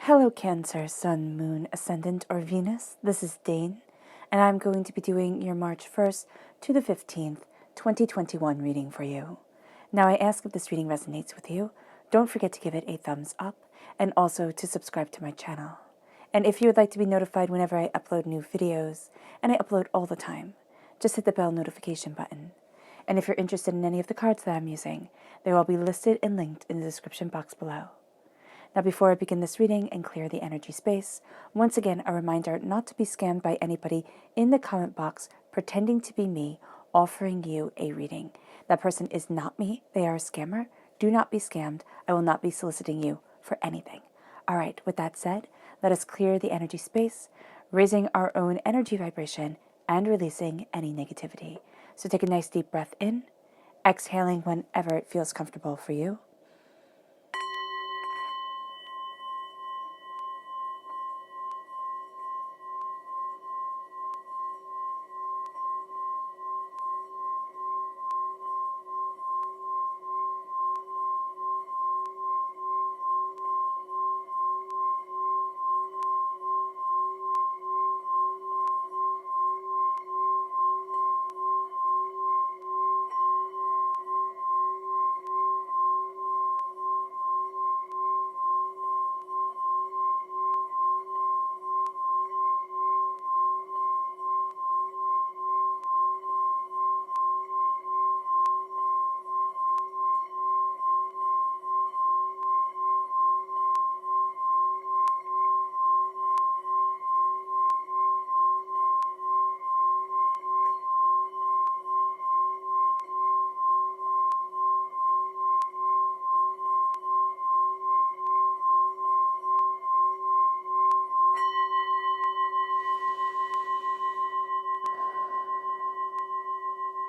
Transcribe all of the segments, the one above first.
Hello Cancer, Sun, Moon, Ascendant, or Venus. This is Dane, and I'm going to be doing your March 1st to the 15th, 2021 reading for you. Now I ask if this reading resonates with you, don't forget to give it a thumbs up, and also to subscribe to my channel. And if you would like to be notified whenever I upload new videos, and I upload all the time, just hit the bell notification button. And if you're interested in any of the cards that I'm using, they will be listed and linked in the description box below. Now, before I begin this reading and clear the energy space, once again, a reminder not to be scammed by anybody in the comment box pretending to be me offering you a reading. That person is not me. They are a scammer. Do not be scammed. I will not be soliciting you for anything. All right, with that said, let us clear the energy space, raising our own energy vibration and releasing any negativity. So take a nice deep breath in, exhaling whenever it feels comfortable for you.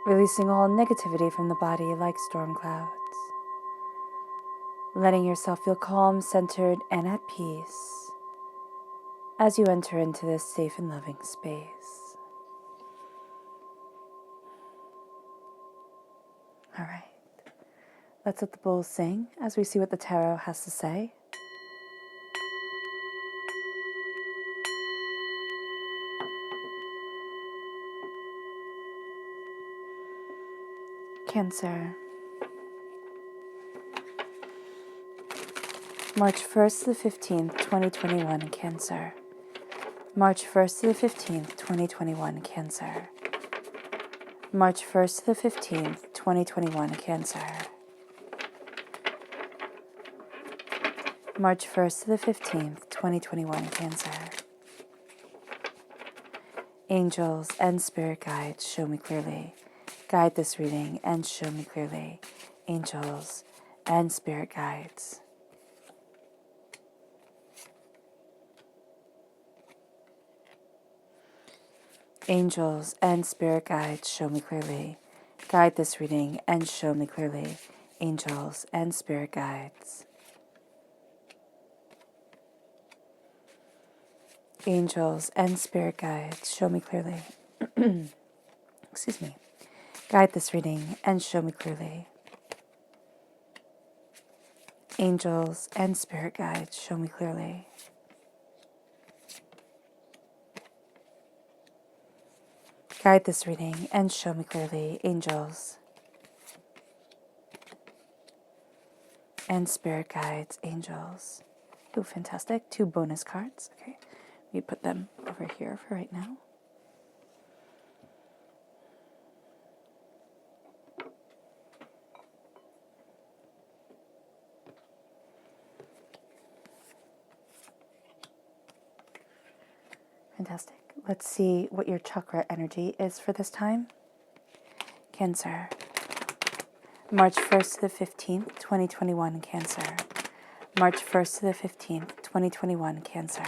Releasing all negativity from the body like storm clouds. Letting yourself feel calm, centered, and at peace as you enter into this safe and loving space. All right. Let's let the bowls sing as we see what the tarot has to say. Cancer. March 1st to the 15th, 2021, Cancer. March 1st to the 15th, 2021, Cancer. March 1st to the 15th, 2021, Cancer. March 1st to the 15th, 2021, Cancer. Angels and spirit guides, show me clearly. Guide this reading and show me clearly. Angels and spirit guides. Angels and spirit guides, show me clearly. Guide this reading and show me clearly. Angels and spirit guides. Angels and spirit guides, show me clearly. Excuse me. Guide this reading and show me clearly. Angels and spirit guides, show me clearly. Guide this reading and show me clearly, angels and spirit guides, angels. Oh, fantastic. 2 bonus cards. Okay, we put them over here for right now. Fantastic. Let's see what your chakra energy is for this time. Cancer. March 1st to the 15th, 2021, Cancer. March 1st to the 15th, 2021, Cancer.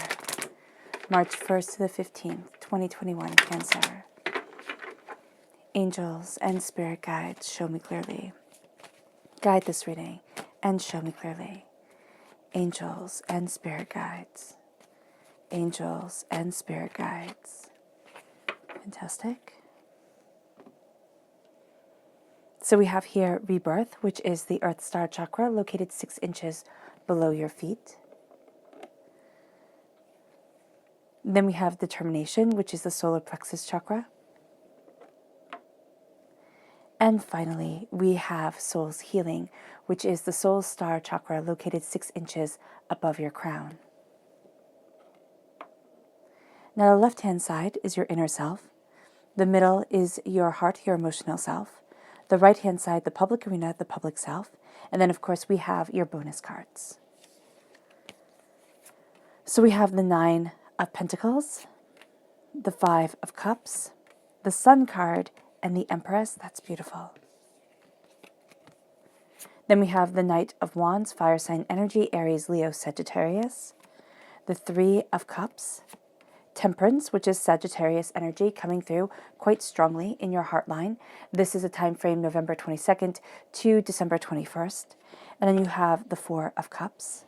March 1st to the 15th, 2021, Cancer. Angels and spirit guides, show me clearly. Guide this reading and show me clearly. Angels and spirit guides. Angels and spirit guides. Fantastic. So we have here rebirth, which is the Earth Star Chakra located 6 inches below your feet. Then we have determination, which is the solar plexus chakra. And finally, we have soul's healing, which is the soul star chakra located 6 inches above your crown. Now, the left-hand side is your inner self. The middle is your heart, your emotional self. The right-hand side, the public arena, the public self. And then, of course, we have your bonus cards. So we have the 9 of Pentacles, the 5 of Cups, the Sun card, and the Empress. That's beautiful. Then we have the Knight of Wands, fire sign energy, Aries, Leo, Sagittarius. The 3 of Cups, Temperance, which is Sagittarius energy coming through quite strongly in your heart line. This is a time frame November 22nd to December 21st. And then you have the 4 of Cups.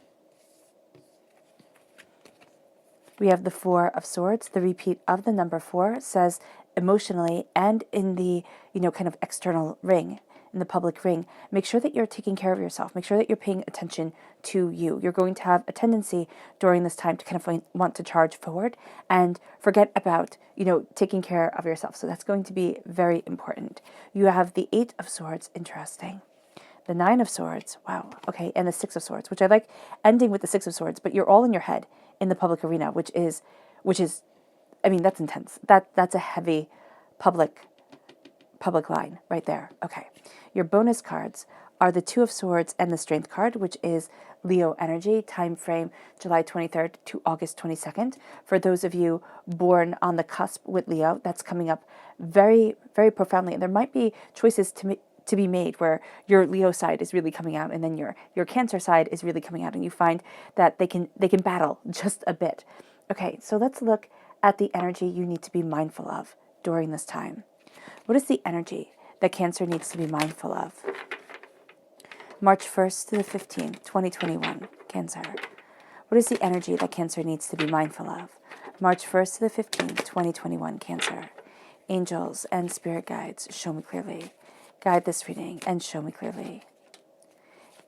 We have the 4 of Swords. The repeat of the number 4 says emotionally and in the, kind of external ring, in the public ring, make sure that you're taking care of yourself. Make sure that you're paying attention to you. You're going to have a tendency during this time to kind of want to charge forward and forget about, taking care of yourself. So that's going to be very important. You have the 8 of Swords. Interesting. The 9 of Swords. Wow. Okay. And the 6 of Swords, which I like ending with the 6 of Swords, but you're all in your head in the public arena, which is, I mean, that's intense. That's a heavy public line right there. Okay. Your bonus cards are the 2 of Swords and the Strength card, which is Leo energy, time frame July 23rd to August 22nd. For those of you born on the cusp with Leo, that's coming up very, very profoundly. And there might be choices to be made where your Leo side is really coming out and then your Cancer side is really coming out, and you find that they can battle just a bit. Okay, so let's look at the energy you need to be mindful of during this time. What is the energy that Cancer needs to be mindful of? March 1st to the 15th, 2021, Cancer. What is the energy that Cancer needs to be mindful of? March 1st to the 15th, 2021, Cancer. Angels and spirit guides, show me clearly. Guide this reading and show me clearly.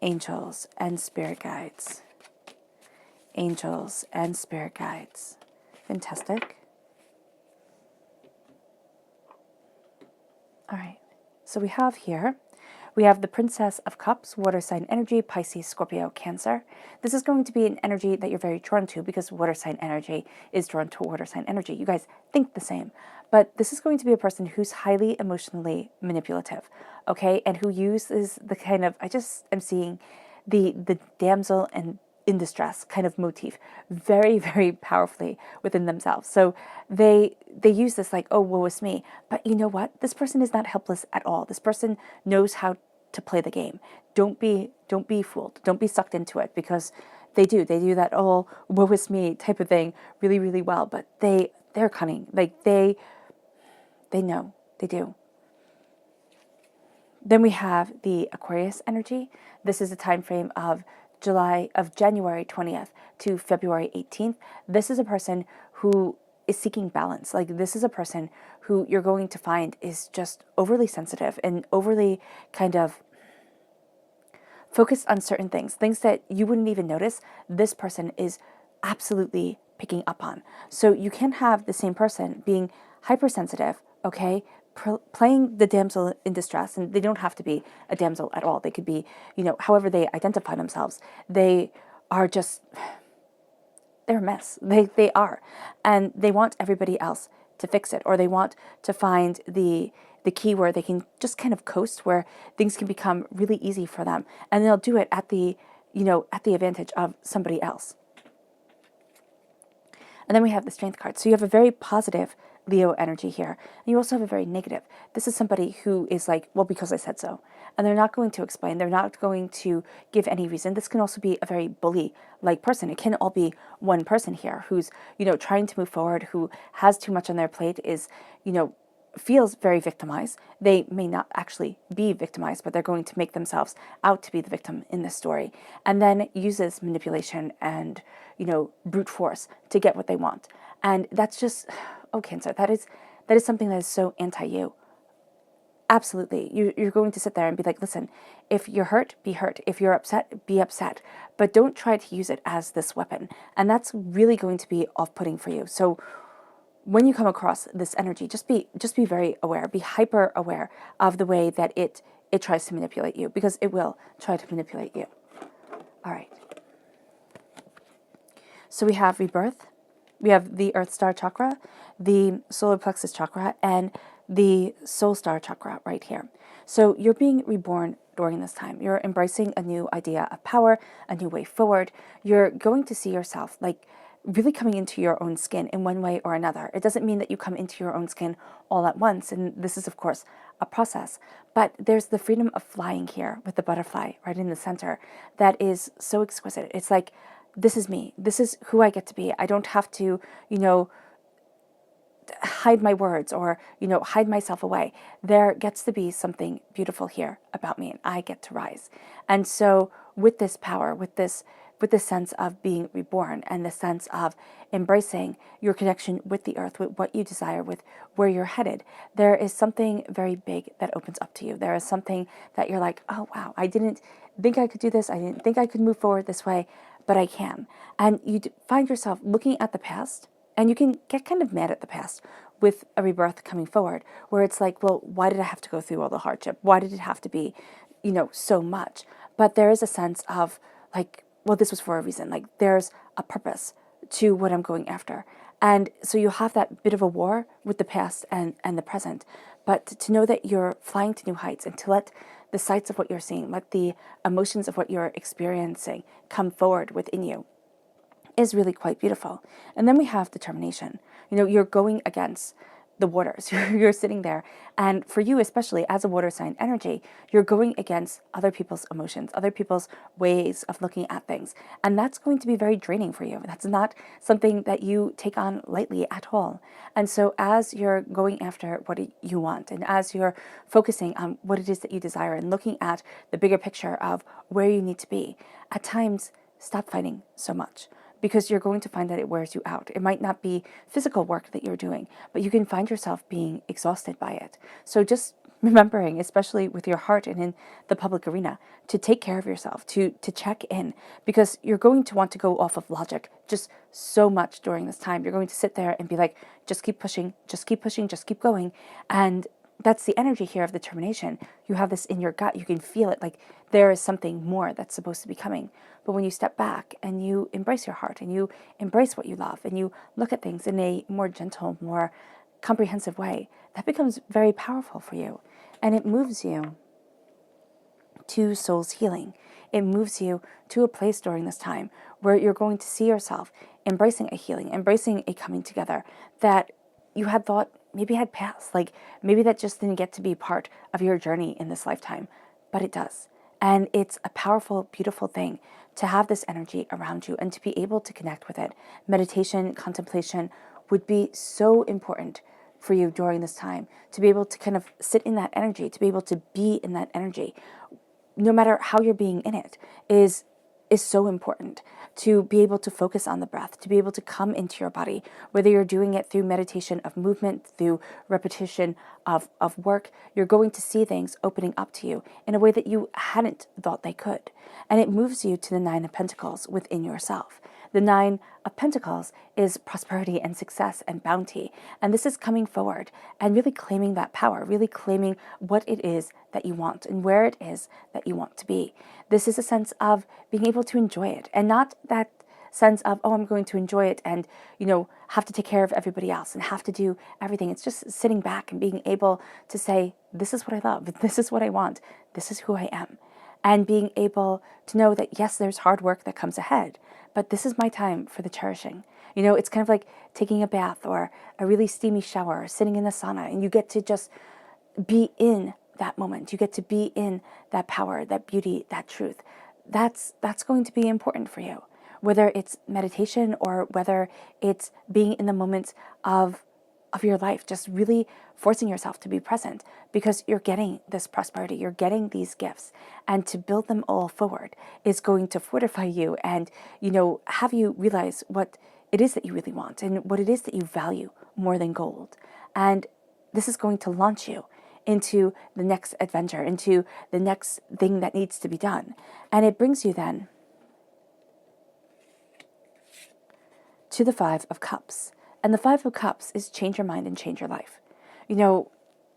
Angels and spirit guides. Angels and spirit guides. Fantastic. All right. So we have the Princess of Cups, water sign energy, Pisces, Scorpio, Cancer. This is going to be an energy that you're very drawn to because water sign energy is drawn to water sign energy. You guys think the same. But this is going to be a person who's highly emotionally manipulative, okay? And who uses the kind of, I'm seeing the damsel and in distress kind of motif very, very powerfully within themselves. So they use this like, oh, woe is me. But you know what? This person is not helpless at all. This person knows how to play the game. Don't be fooled. Don't be sucked into it, because they do that oh, woe is me type of thing really, really well. But they're cunning. Like they know. They do. Then we have the Aquarius energy. This is a time frame of January 20th to February 18th. This is a person who is seeking balance. Like, this is a person who you're going to find is just overly sensitive and overly kind of focused on certain things that you wouldn't even notice. This person is absolutely picking up on. So you can have the same person being hypersensitive, okay, playing the damsel in distress, and they don't have to be a damsel at all. They could be, however they identify themselves. They are just, they're a mess. They are. And they want everybody else to fix it, or they want to find the key where they can just kind of coast, where things can become really easy for them. And they'll do it at the advantage of somebody else. And then we have the Strength card. So you have a very positive Leo energy here. And you also have a very negative. This is somebody who is like, well, because I said so. And they're not going to explain. They're not going to give any reason. This can also be a very bully-like person. It can all be one person here who's, trying to move forward, who has too much on their plate, is, feels very victimized. They may not actually be victimized, but they're going to make themselves out to be the victim in this story. And then uses manipulation and, brute force to get what they want. And that's just, oh, Cancer, that is something that is so anti-you. absolutely, you're going to sit there and be like, listen, if you're hurt, be hurt. If you're upset, be upset. But don't try to use it as this weapon. And that's really going to be off-putting for you. So when you come across this energy, just be very aware, be hyper aware of the way that it tries to manipulate you, because it will try to manipulate you. All right. So we have rebirth, we have the Earth Star Chakra, the Solar Plexus Chakra, and the Soul Star Chakra right here. So you're being reborn during this time. You're embracing a new idea of power, a new way forward. You're going to see yourself like really coming into your own skin in one way or another. It doesn't mean that you come into your own skin all at once, and this is, of course, a process. But there's the freedom of flying here with the butterfly right in the center that is so exquisite. It's like, this is me. This is who I get to be. I don't have to, hide my words or, hide myself away. There gets to be something beautiful here about me, and I get to rise. And so with this power, with this sense of being reborn and the sense of embracing your connection with the earth, with what you desire, with where you're headed, there is something very big that opens up to you. There is something that you're like, oh, wow, I didn't think I could do this. I didn't think I could move forward this way, but I can. And you find yourself looking at the past, and you can get kind of mad at the past with a rebirth coming forward, where it's like, well, why did I have to go through all the hardship? Why did it have to be, so much? But there is a sense of like, well, this was for a reason. Like, there's a purpose to what I'm going after. And so you have that bit of a war with the past and the present. But to know that you're flying to new heights, and to let the sights of what you're seeing, let the emotions of what you're experiencing come forward within you, is really quite beautiful. And then we have determination. You're going against the waters. You're sitting there, and for you, especially as a water sign energy, you're going against other people's emotions, other people's ways of looking at things. And that's going to be very draining for you. That's not something that you take on lightly at all. And so as you're going after what you want, and as you're focusing on what it is that you desire, and looking at the bigger picture of where you need to be, at times, stop fighting so much, because you're going to find that it wears you out. It might not be physical work that you're doing, but you can find yourself being exhausted by it. So just remembering, especially with your heart and in the public arena, to take care of yourself, to check in, because you're going to want to go off of logic just so much during this time. You're going to sit there and be like, just keep pushing, just keep pushing, just keep going. And that's the energy here of determination. You have this in your gut. You can feel it, like there is something more that's supposed to be coming. But when you step back and you embrace your heart, and you embrace what you love, and you look at things in a more gentle, more comprehensive way, that becomes very powerful for you. And it moves you to soul's healing. It moves you to a place during this time where you're going to see yourself embracing a healing, embracing a coming together that you had thought maybe had passed. Like, maybe that just didn't get to be part of your journey in this lifetime, but it does. And it's a powerful, beautiful thing to have this energy around you and to be able to connect with it. Meditation, contemplation would be so important for you during this time, to be able to kind of sit in that energy, to be able to be in that energy, no matter how you're being in it, is so important. To be able to focus on the breath, to be able to come into your body, whether you're doing it through meditation of movement, through repetition of work, you're going to see things opening up to you in a way that you hadn't thought they could. And it moves you to the Nine of Pentacles within yourself. The Nine of Pentacles is prosperity and success and bounty. And this is coming forward and really claiming that power, really claiming what it is that you want and where it is that you want to be. This is a sense of being able to enjoy it, and not that sense of, oh, I'm going to enjoy it and, have to take care of everybody else and have to do everything. It's just sitting back and being able to say, this is what I love, this is what I want, this is who I am. And being able to know that, yes, there's hard work that comes ahead, but this is my time for the cherishing. It's kind of like taking a bath or a really steamy shower or sitting in the sauna, and you get to just be in that moment. You get to be in that power, that beauty, that truth. That's going to be important for you, whether it's meditation or whether it's being in the moments of your life, just really forcing yourself to be present, because you're getting this prosperity, you're getting these gifts, and to build them all forward is going to fortify you and, have you realize what it is that you really want and what it is that you value more than gold. And this is going to launch you into the next adventure, into the next thing that needs to be done. And it brings you then to the Five of Cups. And the Five of Cups is change your mind and change your life. You know,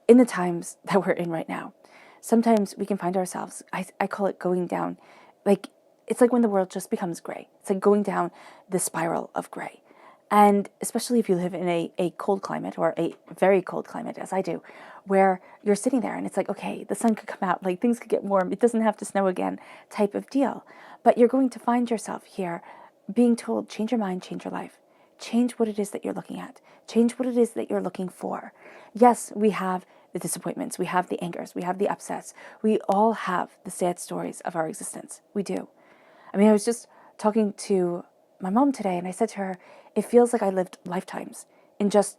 in the times that we're in right now, sometimes we can find ourselves, I call it going down, like, it's like when the world just becomes gray. It's like going down the spiral of gray. And especially if you live in a cold climate, or a very cold climate, as I do, where you're sitting there and it's like, okay, the sun could come out, like things could get warm, it doesn't have to snow again type of deal. But you're going to find yourself here being told, change your mind, change your life. Change what it is that you're looking at. Change what it is that you're looking for. Yes, we have the disappointments, we have the angers, we have the upsets. We all have the sad stories of our existence. We do. I mean, I was just talking to my mom today, and I said to her, it feels like I lived lifetimes in just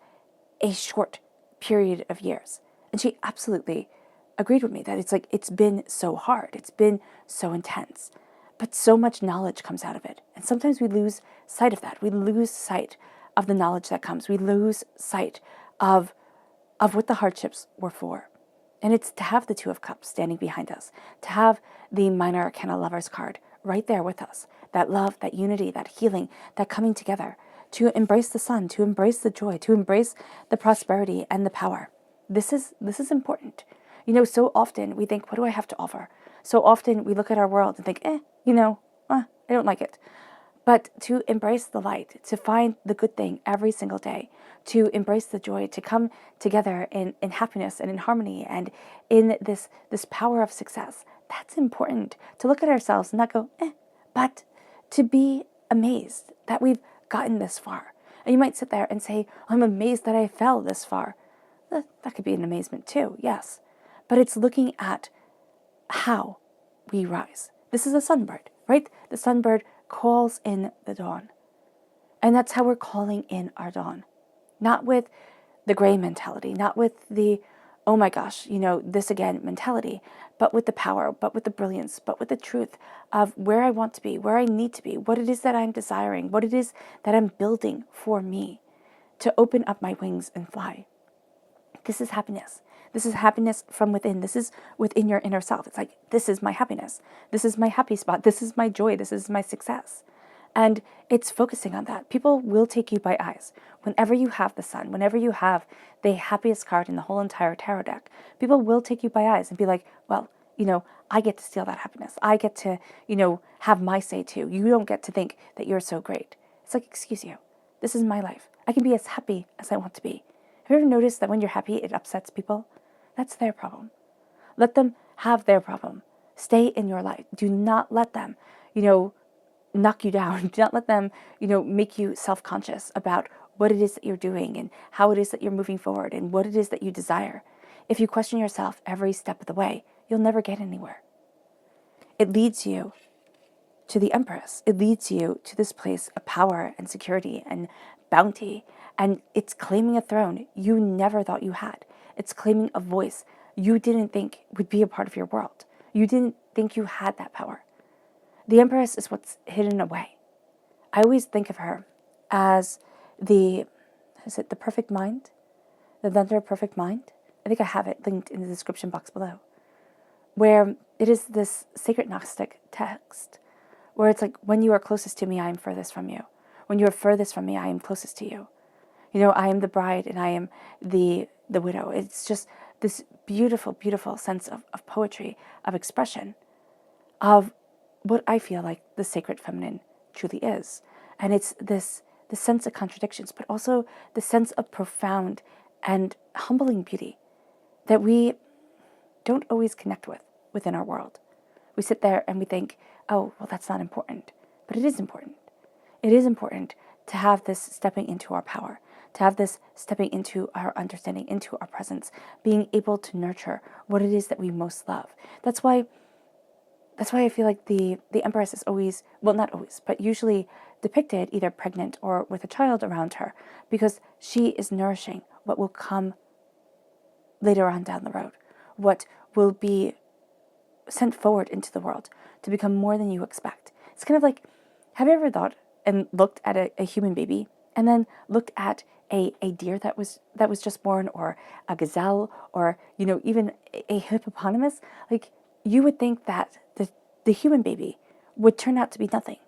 a short period of years. And she absolutely agreed with me that it's like, it's been so hard. It's been so intense. But so much knowledge comes out of it. And sometimes we lose sight of that. We lose sight of the knowledge that comes. We lose sight of what the hardships were for. And it's to have the Two of Cups standing behind us, to have the Minor Arcana Lover's card right there with us, that love, that unity, that healing, that coming together, to embrace the sun, to embrace the joy, to embrace the prosperity and the power. This is important. You know, so often we think, what do I have to offer? So often we look at our world and think, I don't like it. But to embrace the light, to find the good thing every single day, to embrace the joy, to come together in happiness and in harmony and in this power of success, that's important. To look at ourselves and not go, but to be amazed that we've gotten this far. And you might sit there and say, I'm amazed that I fell this far. That could be an amazement too, yes. But it's looking at how we rise. This is a sunbird, right? The sunbird calls in the dawn. And that's how we're calling in our dawn. Not with the gray mentality, not with the, oh my gosh, this again mentality, but with the power, but with the brilliance, but with the truth of where I want to be, where I need to be, what it is that I'm desiring, what it is that I'm building for me to open up my wings and fly. This is happiness. This is happiness from within. This is within your inner self. It's like, this is my happiness. This is my happy spot. This is my joy. This is my success. And it's focusing on that. People will take you by eyes. Whenever you have the sun, whenever you have the happiest card in the whole entire tarot deck, people will take you by eyes and be like, well, I get to steal that happiness. I get to, have my say too. You don't get to think that you're so great. It's like, excuse you. This is my life. I can be as happy as I want to be. Have you ever noticed that when you're happy, it upsets people? That's their problem. Let them have their problem. Stay in your life. Do not let them, knock you down. Do not let them, make you self-conscious about what it is that you're doing and how it is that you're moving forward and what it is that you desire. If you question yourself every step of the way, you'll never get anywhere. It leads you to the Empress. It leads you to this place of power and security and bounty. And it's claiming a throne you never thought you had. It's claiming a voice you didn't think would be a part of your world. You didn't think you had that power. The Empress is what's hidden away. I always think of her as the perfect mind? The Thunder Perfect Mind? I think I have it linked in the description box below. Where it is this sacred Gnostic text where it's like, when you are closest to me, I am furthest from you. When you are furthest from me, I am closest to you. I am the bride and I am the widow. It's just this beautiful, beautiful sense of poetry, of expression, of what I feel like the sacred feminine truly is. And it's this sense of contradictions, but also the sense of profound and humbling beauty that we don't always connect with within our world. We sit there and we think, oh, well, that's not important. But it is important. It is important to have this stepping into our power, to have this stepping into our understanding, into our presence, being able to nurture what it is that we most love. That's why I feel like the Empress is always, well, not always, but usually depicted either pregnant or with a child around her, because she is nourishing what will come later on down the road, what will be sent forward into the world to become more than you expect. It's kind of like, have you ever thought and looked at a human baby and then looked at a deer that was just born, or a gazelle, or even a hippopotamus, like, you would think that the human baby would turn out to be nothing,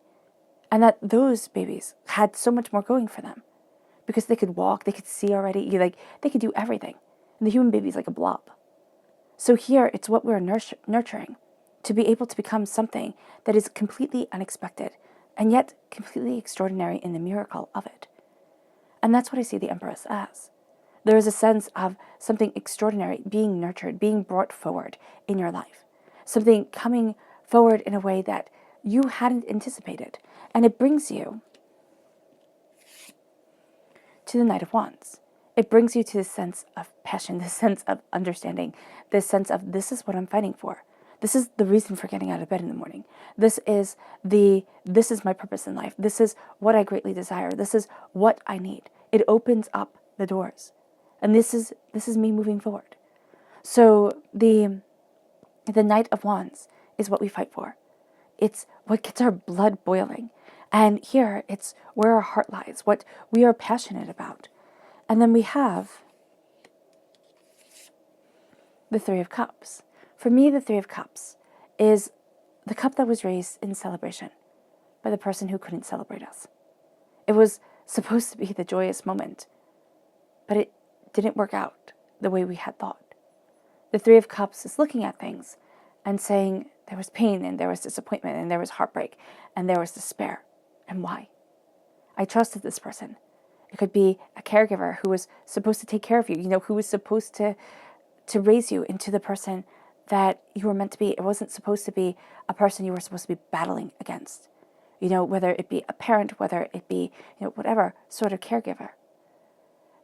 and that those babies had so much more going for them because they could walk, they could see already, they could do everything, and the human baby is like a blob. So here, it's what we're nurturing to be able to become something that is completely unexpected and yet completely extraordinary in the miracle of it. And that's what I see the Empress as. There is a sense of something extraordinary being nurtured, being brought forward in your life. Something coming forward in a way that you hadn't anticipated. And it brings you to the Knight of Wands. It brings you to this sense of passion, this sense of understanding, this sense of, this is what I'm fighting for. This is the reason for getting out of bed in the morning. This is my purpose in life. This is what I greatly desire. This is what I need. It opens up the doors. And this is me moving forward. So the Knight of Wands is what we fight for. It's what gets our blood boiling. And here, it's where our heart lies, what we are passionate about. And then we have the Three of Cups. For me, the Three of Cups is the cup that was raised in celebration by the person who couldn't celebrate us. It was supposed to be the joyous moment, but it didn't work out the way we had thought. The Three of Cups is looking at things and saying there was pain, and there was disappointment, and there was heartbreak, and there was despair. And why? I trusted this person. It could be a caregiver who was supposed to take care of you, who was supposed to raise you into the person that you were meant to be. It wasn't supposed to be a person you were supposed to be battling against. Whether it be a parent, whether it be, whatever sort of caregiver.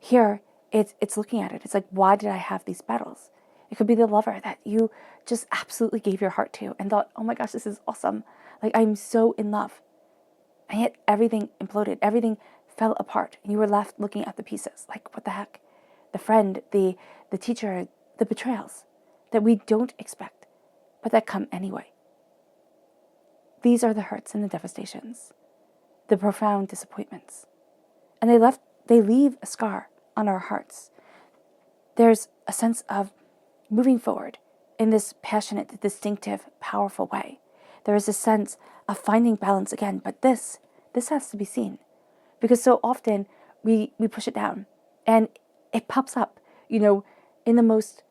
Here, it's looking at it. It's like, why did I have these battles? It could be the lover that you just absolutely gave your heart to and thought, oh my gosh, this is awesome. Like, I'm so in love. And yet everything imploded. Everything fell apart. And you were left looking at the pieces. Like, what the heck? The friend, the teacher, the betrayals that we don't expect, but that come anyway. These are the hurts and the devastations, the profound disappointments. And they leave a scar on our hearts. There's a sense of moving forward in this passionate, distinctive, powerful way. There is a sense of finding balance again, but this has to be seen. Because so often we push it down and it pops up, in the most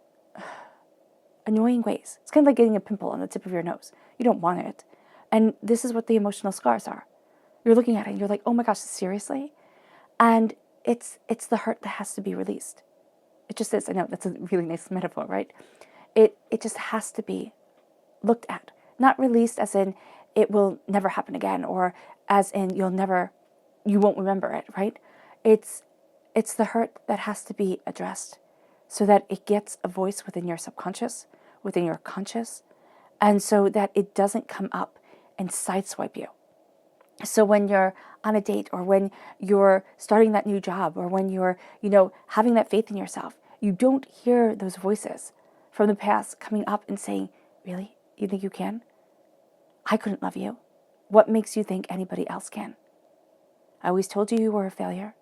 annoying ways. It's kind of like getting a pimple on the tip of your nose. You don't want it. And this is what the emotional scars are. You're looking at it and you're like, oh my gosh, seriously? And it's the hurt that has to be released. It just is. I know that's a really nice metaphor, right? It just has to be looked at. Not released as in it will never happen again, or as in you won't remember it, right? It's the hurt that has to be addressed so that it gets a voice within your subconscious, within your conscious, and so that it doesn't come up and sideswipe you. So when you're on a date, or when you're starting that new job, or when you're, having that faith in yourself, you don't hear those voices from the past coming up and saying, really? You think you can? I couldn't love you. What makes you think anybody else can? I always told you were a failure.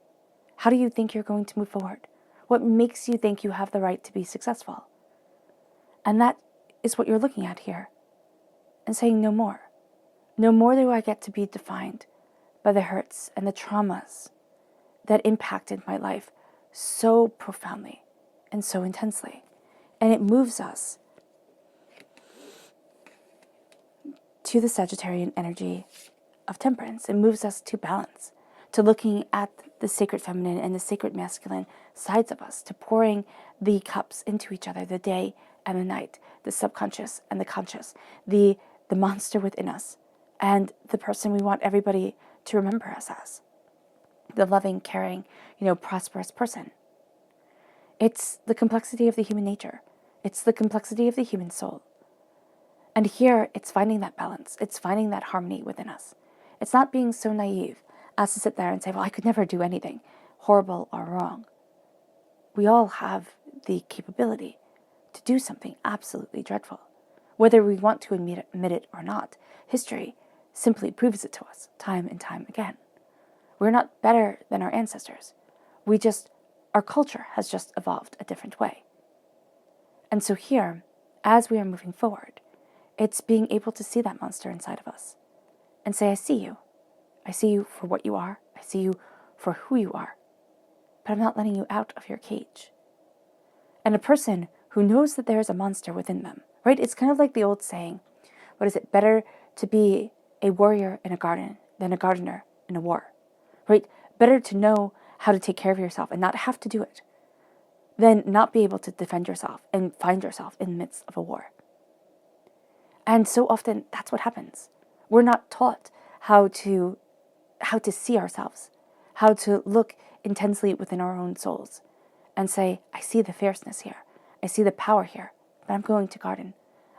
How do you think you're going to move forward? What makes you think you have the right to be successful? And that is what you're looking at here and saying, no more. No more do I get to be defined by the hurts and the traumas that impacted my life so profoundly and so intensely. And it moves us to the Sagittarian energy of temperance. It moves us to balance, to looking at the sacred feminine and the sacred masculine sides of us, to pouring the cups into each other, the day and the night, the subconscious and the conscious, the monster within us, and the person we want everybody to remember us as, the loving, caring, prosperous person. It's the complexity of the human nature. It's the complexity of the human soul. And here, it's finding that balance. It's finding that harmony within us. It's not being so naive as to sit there and say, well, I could never do anything horrible or wrong. We all have the capability to do something absolutely dreadful. Whether we want to admit it or not, history simply proves it to us time and time again. We're not better than our ancestors. Our culture has just evolved a different way. And so here, as we are moving forward, it's being able to see that monster inside of us and say, I see you. I see you for what you are. I see you for who you are. But I'm not letting you out of your cage. And a person who knows that there is a monster within them, right? It's kind of like the old saying, what is it? Better to be a warrior in a garden than a gardener in a war, right? Better to know how to take care of yourself and not have to do it than not be able to defend yourself and find yourself in the midst of a war. And so often that's what happens. We're not taught how to see ourselves, how to look intensely within our own souls and say, I see the fierceness here. I see the power here, but I'm going to garden.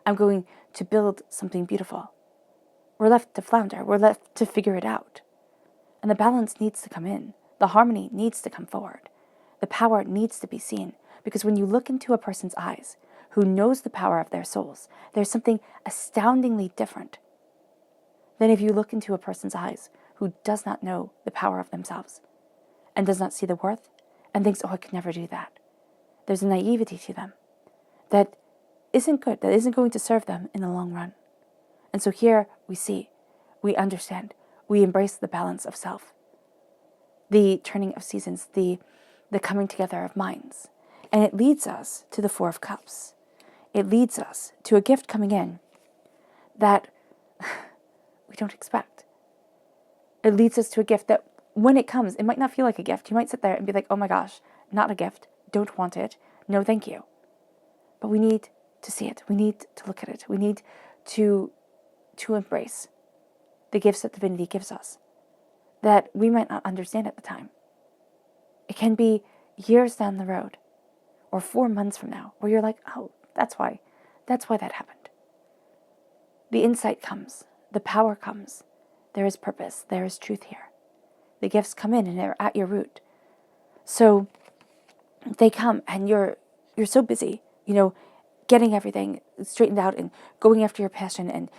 I'm going to build something beautiful. We're left to flounder. We're left to figure it out. And the balance needs to come in. The harmony needs to come forward. The power needs to be seen, because when you look into a person's eyes who knows the power of their souls, there's something astoundingly different than if you look into a person's eyes who does not know the power of themselves and does not see the worth and thinks, oh, I could never do that. There's a naivety to them that isn't good, that isn't going to serve them in the long run. And so here we see, we understand, we embrace the balance of self, the turning of seasons, the coming together of minds. And it leads us to the Four of Cups. It leads us to a gift coming in that we don't expect. It leads us to a gift that when it comes, it might not feel like a gift. You might sit there and be like, oh my gosh, not a gift, don't want it, no thank you. But we need to see it. We need to look at it. We need to embrace the gifts that divinity gives us that we might not understand at the time. It can be years down the road or 4 months from now where you're like, oh, that's why that happened. The insight comes, the power comes, there is purpose, there is truth here. The gifts come in and they're at your root. So they come and you're so busy, getting everything straightened out and going after your passion and,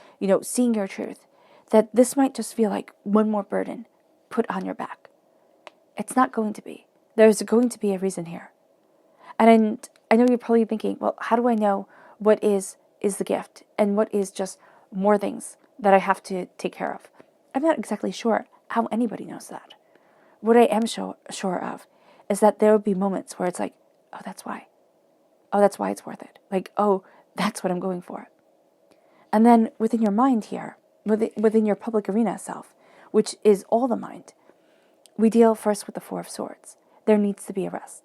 seeing your truth, that this might just feel like one more burden put on your back. It's not going to be. There's going to be a reason here. And I know you're probably thinking, well, how do I know what is the gift and what is just more things that I have to take care of? I'm not exactly sure how anybody knows that. What I am sure of is that there will be moments where it's like, oh, that's why. Oh, that's why it's worth it. Like, oh, that's what I'm going for. And then within your mind here, within your public arena self, which is all the mind, we deal first with the Four of Swords. There needs to be a rest.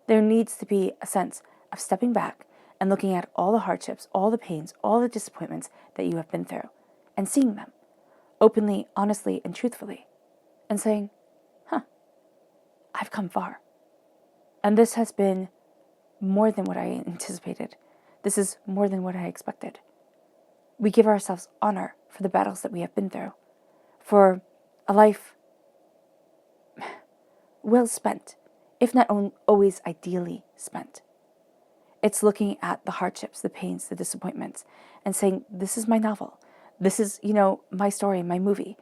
There needs to be a sense of stepping back and looking at all the hardships, all the pains, all the disappointments that you have been through and seeing them openly, honestly, and truthfully and saying, I've come far. And this has been more than what I anticipated. This is more than what I expected. We give ourselves honor for the battles that we have been through, for a life well spent, if not always ideally spent. It's looking at the hardships, the pains, the disappointments, and saying, this is my novel. This is, my story, my movie.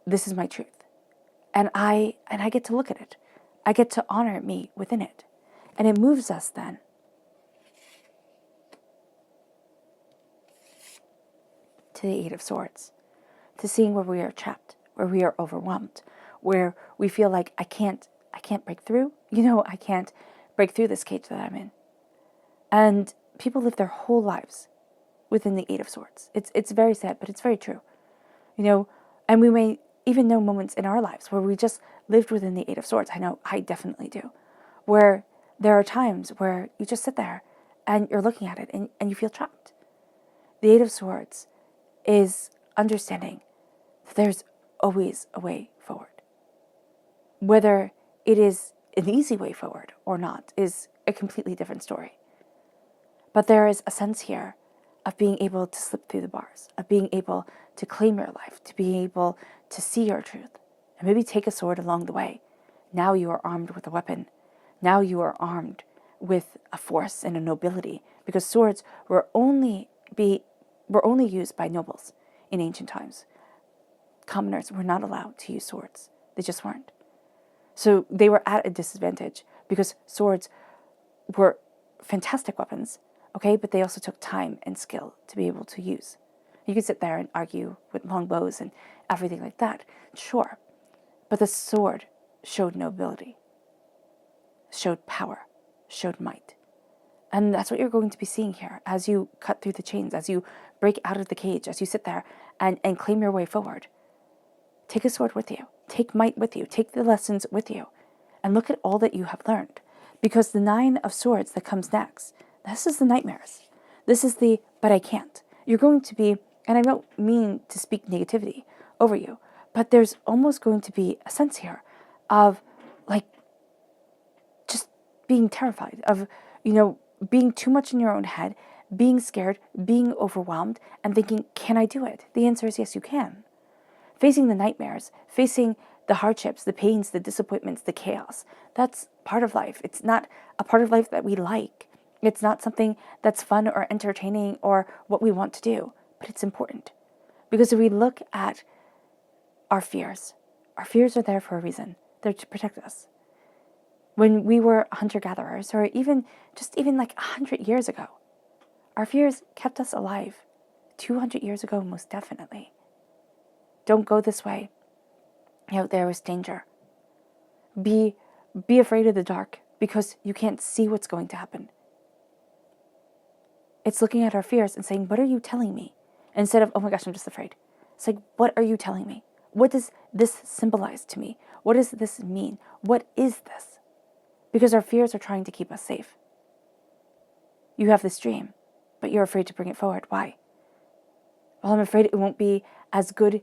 This is my truth. And I get to look at it. I get to honor me within it. And it moves us then to the Eight of Swords, to seeing where we are trapped, where we are overwhelmed, where we feel like I can't break through. I can't break through this cage that I'm in. And people live their whole lives within the Eight of Swords. It's very sad, but it's very true. And we may even know moments in our lives where we just lived within the Eight of Swords. I know I definitely do. Where there are times where you just sit there and you're looking at it and you feel trapped. The Eight of Swords is understanding that there's always a way forward. Whether it is an easy way forward or not is a completely different story. But there is a sense here of being able to slip through the bars, of being able to claim your life, to being able to see your truth, and maybe take a sword along the way. Now you are armed with a weapon. Now you are armed with a force and a nobility, because swords were only used by nobles in ancient times. Commoners were not allowed to use swords. They just weren't. So they were at a disadvantage because swords were fantastic weapons, okay? But they also took time and skill to be able to use. You could sit there and argue with long bows and everything like that, sure. But the sword showed nobility, showed power, showed might. And that's what you're going to be seeing here as you cut through the chains, as you break out of the cage, as you sit there and claim your way forward. Take a sword with you. Take might with you. Take the lessons with you. And look at all that you have learned. Because the 9 of Swords that comes next, this is the nightmares. This is the, but I can't. You're going to be, and I don't mean to speak negativity over you, but there's almost going to be a sense here of like just being terrified, of, being too much in your own head, being scared, being overwhelmed, and thinking, can I do it? The answer is yes, you can. Facing the nightmares, facing the hardships, the pains, the disappointments, the chaos. That's part of life. It's not a part of life that we like. It's not something that's fun or entertaining or what we want to do, but it's important. Because if we look at our fears are there for a reason. They're to protect us. When we were hunter-gatherers, or even like 100 years ago, our fears kept us alive. 200 years ago, most definitely. Don't go this way. There is danger. Be afraid of the dark because you can't see what's going to happen. It's looking at our fears and saying, what are you telling me? Instead of, oh my gosh, I'm just afraid. It's like, what are you telling me? What does this symbolize to me? What does this mean? What is this? Because our fears are trying to keep us safe. You have this dream, but you're afraid to bring it forward. Why? Well, I'm afraid it won't be as good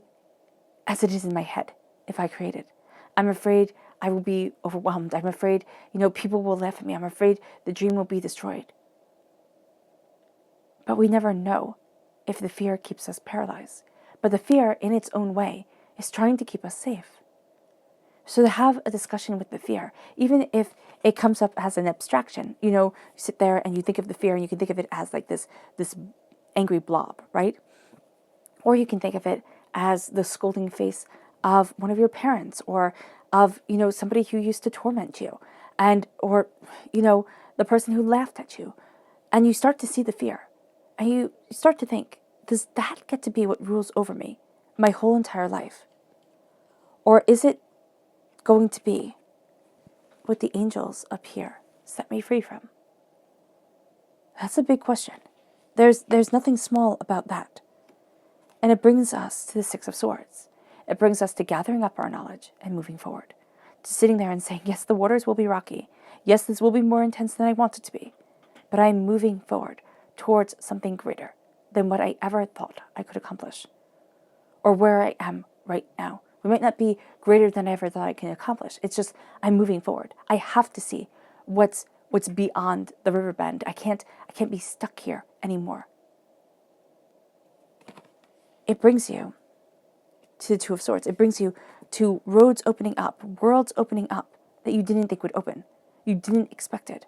as it is in my head if I create it. I'm afraid I will be overwhelmed. I'm afraid, people will laugh at me. I'm afraid the dream will be destroyed. But we never know if the fear keeps us paralyzed. But the fear, in its own way, is trying to keep us safe. So to have a discussion with the fear, even if it comes up as an abstraction, you sit there and you think of the fear and you can think of it as like this angry blob, right? Or you can think of it as the scolding face of one of your parents, or of, somebody who used to torment you, or the person who laughed at you. And you start to see the fear. And you start to think, does that get to be what rules over me my whole entire life? Or is it going to be what the angels up here set me free from? That's a big question. There's nothing small about that. And it brings us to the 6 of Swords. It brings us to gathering up our knowledge and moving forward. To sitting there and saying, yes, the waters will be rocky. Yes, this will be more intense than I want it to be. But I'm moving forward towards something greater than what I ever thought I could accomplish. Or where I am right now. We might not be greater than I ever thought I can accomplish. It's just, I'm moving forward. I have to see what's beyond the river bend. I can't be stuck here anymore. It brings you to the 2 of Swords. It brings you to roads opening up, worlds opening up that you didn't think would open. You didn't expect it.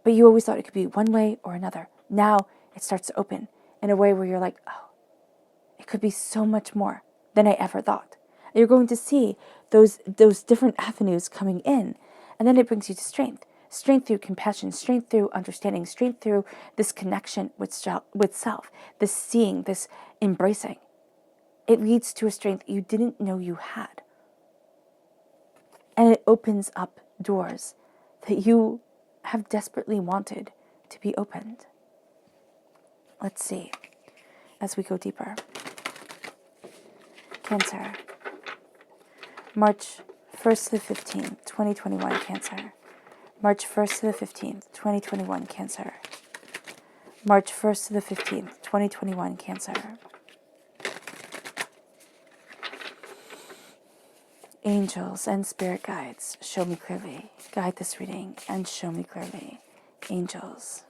But you always thought it could be one way or another. Now it starts to open in a way where you're like, oh, it could be so much more than I ever thought. And you're going to see those different avenues coming in. And then it brings you to strength. Strength through compassion, strength through understanding, strength through this connection with self, this seeing, this embracing. It leads to a strength you didn't know you had. And it opens up doors that you have desperately wanted to be opened. Let's see, as we go deeper. Cancer. March 1st to the 15th, 2021, Cancer. March 1st to the 15th, 2021, Cancer. March 1st to the 15th, 2021, Cancer. Angels and spirit guides, show me clearly. Guide this reading and show me clearly. Angels.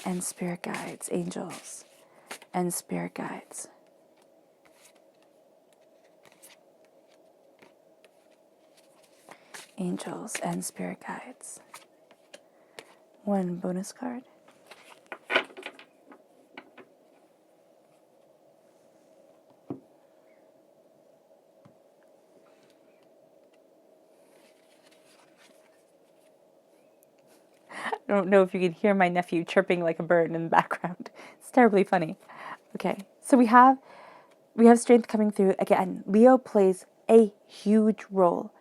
And spirit guides, angels and spirit guides. Angels and spirit guides. One bonus card. I don't know if you can hear my nephew chirping like a bird in the background. It's terribly funny. Okay, so we have strength coming through. Again, Leo plays a huge role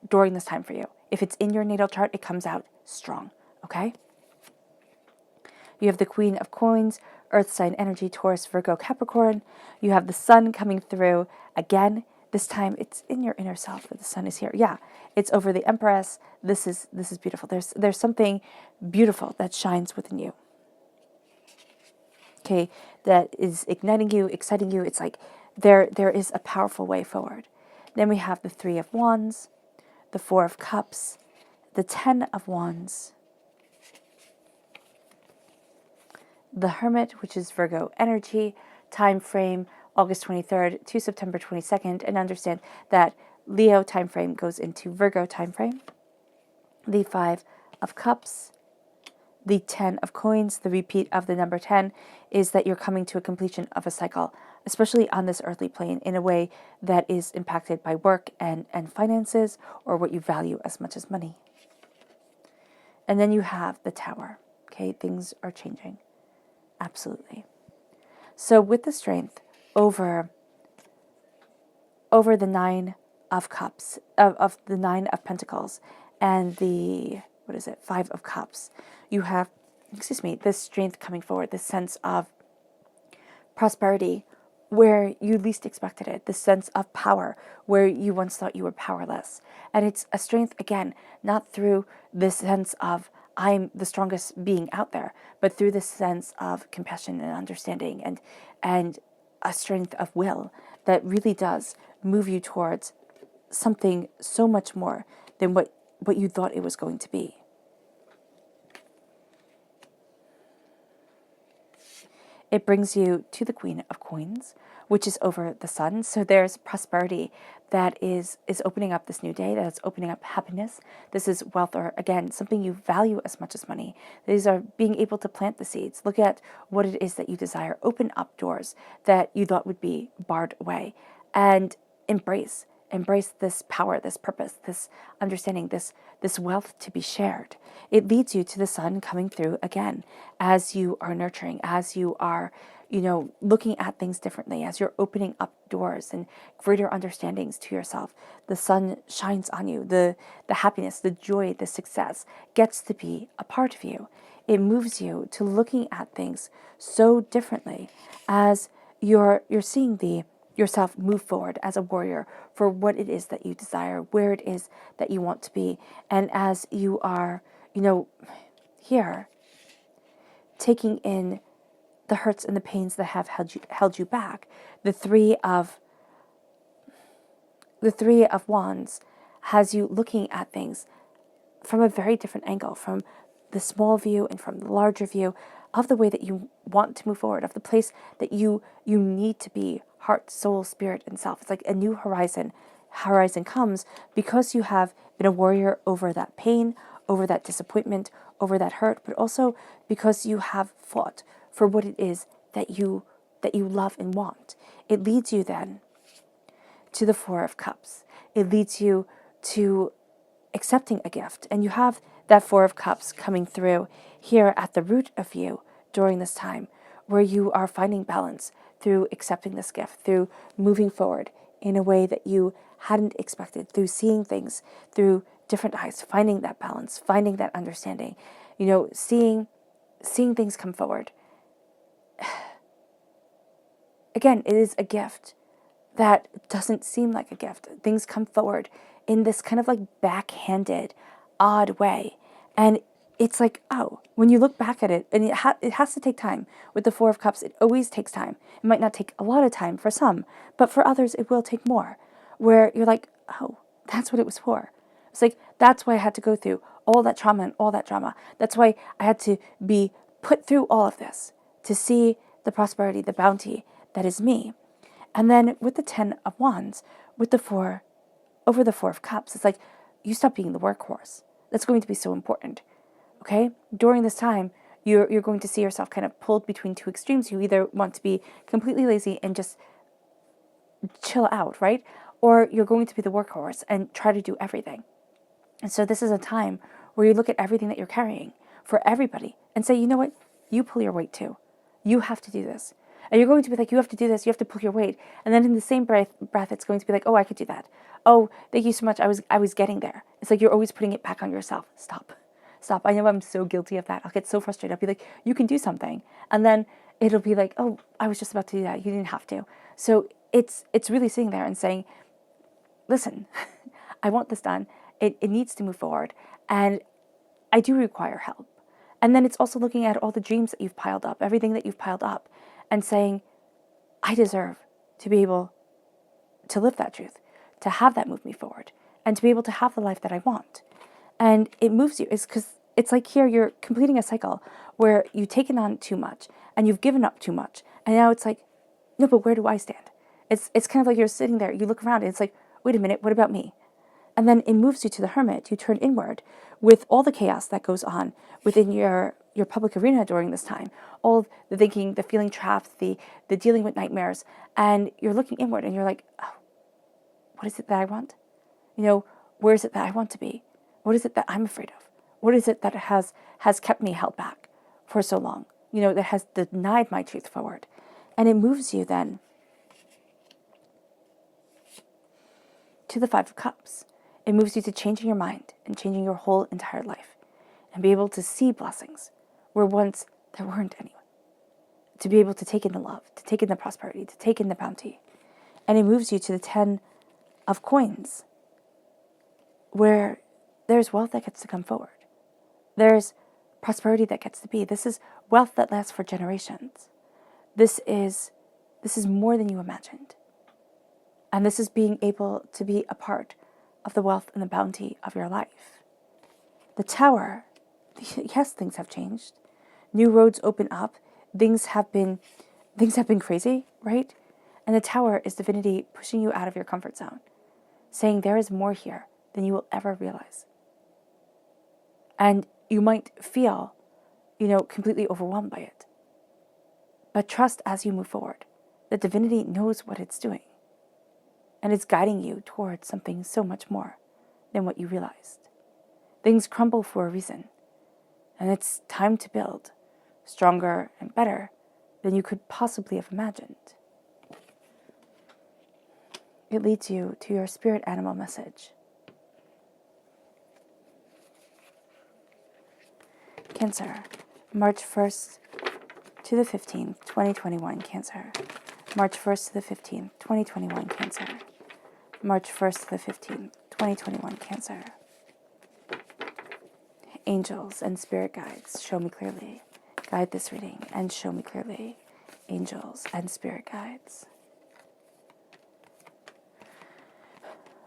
during this time for you. If it's in your natal chart, it comes out strong, okay? You have the Queen of Coins, Earth sign energy, Taurus, Virgo, Capricorn. You have the Sun coming through. Again, this time it's in your inner self that the Sun is here. Yeah, it's over the Empress. This is beautiful. There's something beautiful that shines within you. Okay, that is igniting you, exciting you. It's like there is a powerful way forward. Then we have the Three of Wands, the Four of Cups, the Ten of Wands, the Hermit, which is Virgo energy, time frame August 23rd to September 22nd, and understand that Leo time frame goes into Virgo time frame. The Five of Cups, the 10 of Coins, the repeat of the number 10, is that you're coming to a completion of a cycle, especially on this earthly plane, in a way that is impacted by work and finances, or what you value as much as money. And then you have the Tower. Okay, things are changing. Absolutely. So with the strength over the Nine of Cups, of the Nine of Pentacles, and the, Five of Cups, you have, this strength coming forward, this sense of prosperity where you least expected it, this sense of power where you once thought you were powerless. And it's a strength, again, not through this sense of I'm the strongest being out there, but through this sense of compassion and understanding and a strength of will that really does move you towards something so much more than what you thought it was going to be. It brings you to the Queen of Coins, which is over the Sun. So there's prosperity that is opening up this new day, that is opening up happiness. This is wealth, or again, something you value as much as money. These are being able to plant the seeds. Look at what it is that you desire. Open up doors that you thought would be barred away. And embrace this power, this purpose, this understanding, this wealth to be shared. It leads you to the Sun coming through again as you are nurturing, as you are, looking at things differently, as you're opening up doors and greater understandings to yourself. The Sun shines on you. The happiness, the joy, the success gets to be a part of you. It moves you to looking at things so differently as you're seeing yourself move forward as a warrior for what it is that you desire, where it is that you want to be. And as you are, here, taking in the hurts and the pains that have held you back, the Three of Wands has you looking at things from a very different angle, from the small view and from the larger view of the way that you want to move forward, of the place that you need to be, heart, soul, spirit, and self. It's like a new horizon comes because you have been a warrior over that pain, over that disappointment, over that hurt, but also because you have fought for what it is that you love and want. It leads you then to the Four of Cups. It leads you to accepting a gift, and you have that Four of Cups coming through here at the root of you during this time, where you are finding balance through accepting this gift, through moving forward in a way that you hadn't expected, through seeing things through different eyes, finding that balance, finding that understanding, seeing things come forward. Again, it is a gift that doesn't seem like a gift. Things come forward in this kind of like backhanded, odd way. And it's like, oh, when you look back at it, and it has to take time. With the Four of Cups, it always takes time. It might not take a lot of time for some, but for others, it will take more. Where you're like, oh, that's what it was for. It's like, that's why I had to go through all that trauma and all that drama. That's why I had to be put through all of this to see the prosperity, the bounty that is me. And then with the 10 of Wands, with the Four of Cups, it's like, you stop being the workhorse. That's going to be so important. Okay? During this time, you're going to see yourself kind of pulled between two extremes. You either want to be completely lazy and just chill out, right? Or you're going to be the workhorse and try to do everything. And so this is a time where you look at everything that you're carrying, for everybody and say, you know what? You pull your weight too. You have to do this. And you're going to be like, you have to do this. You have to pull your weight. And then in the same breath, it's going to be like, oh, I could do that. Oh, thank you so much. I was getting there. It's like you're always putting it back on yourself. Stop. I know I'm so guilty of that. I'll get so frustrated. I'll be like, you can do something. And then it'll be like, oh, I was just about to do that. You didn't have to. So it's really sitting there and saying, listen, I want this done. It needs to move forward. And I do require help. And then it's also looking at all the dreams that you've piled up, everything that you've piled up, and saying, I deserve to be able to live that truth, to have that move me forward, and to be able to have the life that I want. And it moves you. It's because it's like here you're completing a cycle where you've taken on too much and you've given up too much. And now it's like, no, but where do I stand? It's kind of like you're sitting there, you look around and it's like, wait a minute, what about me? And then it moves you to the hermit. You turn inward with all the chaos that goes on within your public arena during this time. All the thinking, the feeling trapped, the dealing with nightmares. And you're looking inward and you're like, oh, what is it that I want? Where is it that I want to be? What is it that I'm afraid of? What is it that has kept me held back for so long? That has denied my truth forward. And it moves you then to the Five of Cups. It moves you to changing your mind and changing your whole entire life and be able to see blessings where once there weren't any. To be able to take in the love, to take in the prosperity, to take in the bounty. And it moves you to the 10 of Coins where there's wealth that gets to come forward. There's prosperity that gets to be. This is wealth that lasts for generations. This is more than you imagined. And this is being able to be a part of the wealth and the bounty of your life. The Tower, yes, things have changed. New roads open up. Things have been crazy, right? And the Tower is divinity pushing you out of your comfort zone, saying there is more here than you will ever realize. And you might feel, completely overwhelmed by it. But trust as you move forward. The divinity knows what it's doing. And it's guiding you towards something so much more than what you realized. Things crumble for a reason. And it's time to build stronger and better than you could possibly have imagined. It leads you to your spirit animal message. Cancer, March 1st to the 15th, 2021, Cancer. March 1st to the 15th, 2021, Cancer. March 1st to the 15th, 2021, Cancer. Angels and spirit guides, show me clearly. Guide this reading and show me clearly. Angels and spirit guides.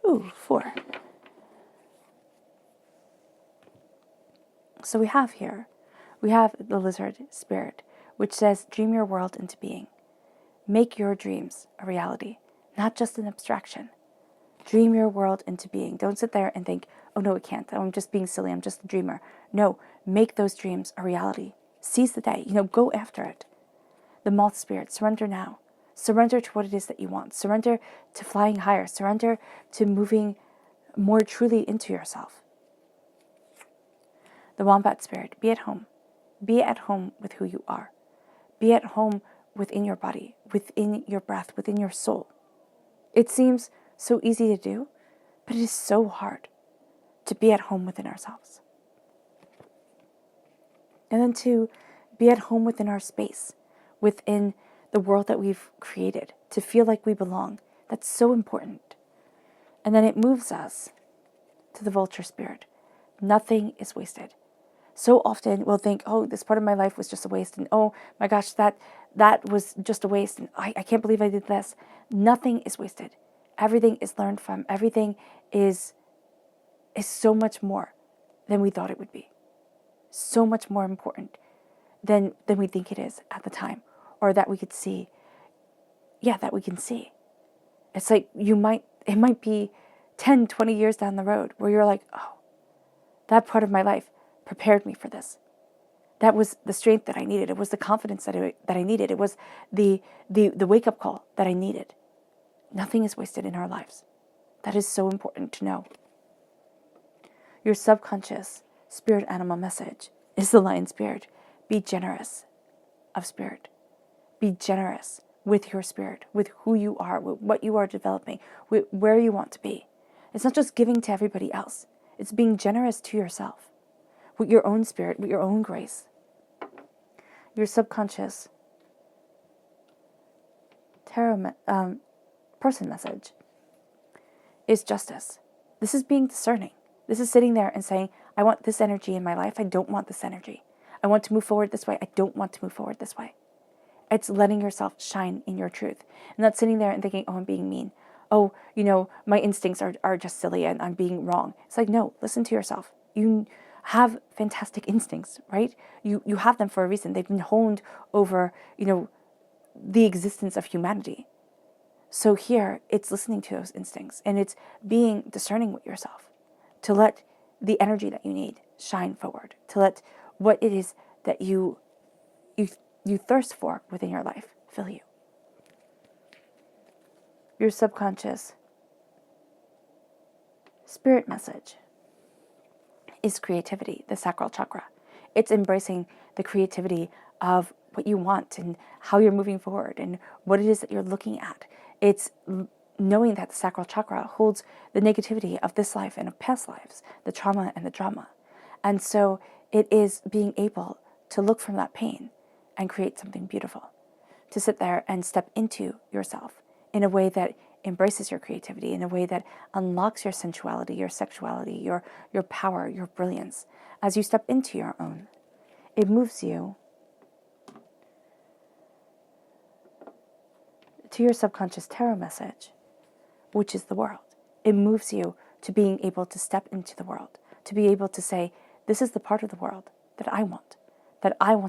Ooh, 4. So we have the lizard spirit, which says, dream your world into being. Make your dreams a reality, not just an abstraction. Dream your world into being. Don't sit there and think, oh no, it can't. I'm just being silly. I'm just a dreamer. No, make those dreams a reality. Seize the day. Go after it. The moth spirit, surrender now. Surrender to what it is that you want. Surrender to flying higher. Surrender to moving more truly into yourself. The wombat spirit, be at home. Be at home with who you are. Be at home within your body, within your breath, within your soul. It seems so easy to do, but it is so hard to be at home within ourselves. And then to be at home within our space, within the world that we've created, to feel like we belong. That's so important. And then it moves us to the vulture spirit. Nothing is wasted. So often we'll think, oh, this part of my life was just a waste, and oh my gosh, that was just a waste, and I can't believe I did this. Nothing is wasted. Everything is learned from. Everything is so much more than we thought it would be. So much more important than we think it is at the time, or that we could see. Yeah, that we can see. It's like it might be 10, 20 years down the road where you're like, oh, that part of my life prepared me for this. That was the strength that I needed. It was the confidence that I needed. It was the wake-up call that I needed. Nothing is wasted in our lives. That is so important to know. Your subconscious spirit animal message is the lion spirit. Be generous of spirit. Be generous with your spirit, with who you are, with what you are developing, with where you want to be. It's not just giving to everybody else. It's being generous to yourself, with your own spirit, with your own grace. Your subconscious tarot person message is justice. This is being discerning. This is sitting there and saying, I want this energy in my life. I don't want this energy. I want to move forward this way. I don't want to move forward this way. It's letting yourself shine in your truth. And not sitting there and thinking, oh, I'm being mean. Oh, my instincts are just silly and I'm being wrong. It's like, no, listen to yourself. You have fantastic instincts, right? You have them for a reason. They've been honed over, the existence of humanity. So here, it's listening to those instincts and it's being discerning with yourself to let the energy that you need shine forward, to let what it is that you thirst for within your life fill you. Your subconscious spirit message is creativity, the sacral chakra. It's embracing the creativity of what you want and how you're moving forward and what it is that you're looking at. It's knowing that the sacral chakra holds the negativity of this life and of past lives, the trauma and the drama. And so it is being able to look from that pain and create something beautiful, to sit there and step into yourself in a way that embraces your creativity, in a way that unlocks your sensuality, your sexuality, your power, your brilliance. As you step into your own, it moves you to your subconscious tarot message, which is the world. It moves you to being able to step into the world, to be able to say, this is the part of the world that I want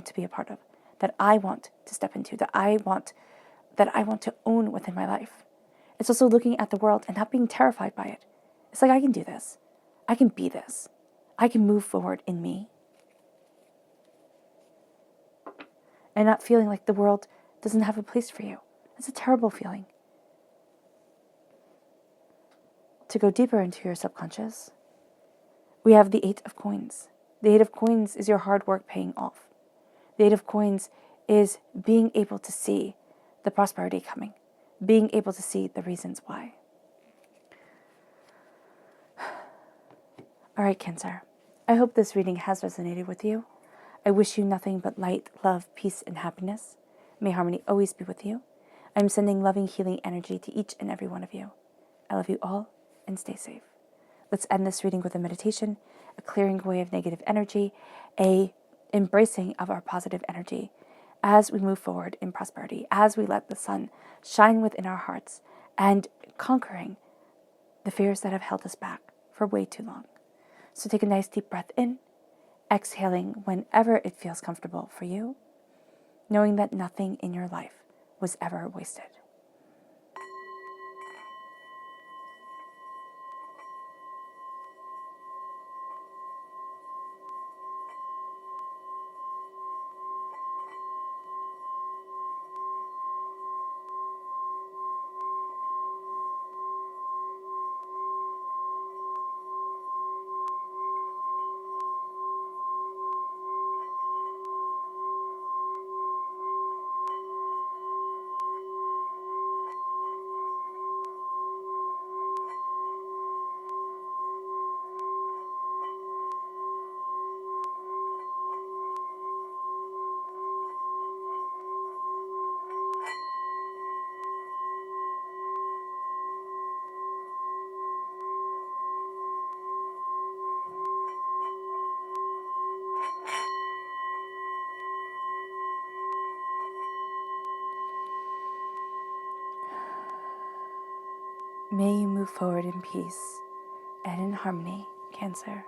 to be a part of, that I want to step into, that I want to own within my life. It's also looking at the world and not being terrified by it. It's like, I can do this. I can be this. I can move forward in me. And not feeling like the world doesn't have a place for you. It's a terrible feeling. To go deeper into your subconscious, we have the 8 of coins. The 8 of coins is your hard work paying off. The 8 of coins is being able to see the prosperity coming, being able to see the reasons why. All right, Cancer. I hope this reading has resonated with you. I wish you nothing but light, love, peace, and happiness. May harmony always be with you. I'm sending loving, healing energy to each and every one of you. I love you all, and stay safe. Let's end this reading with a meditation, a clearing away of negative energy, a embracing of our positive energy as we move forward in prosperity, as we let the sun shine within our hearts and conquering the fears that have held us back for way too long. So take a nice deep breath in, exhaling whenever it feels comfortable for you, knowing that nothing in your life was ever wasted. May you move forward in peace and in harmony, Cancer.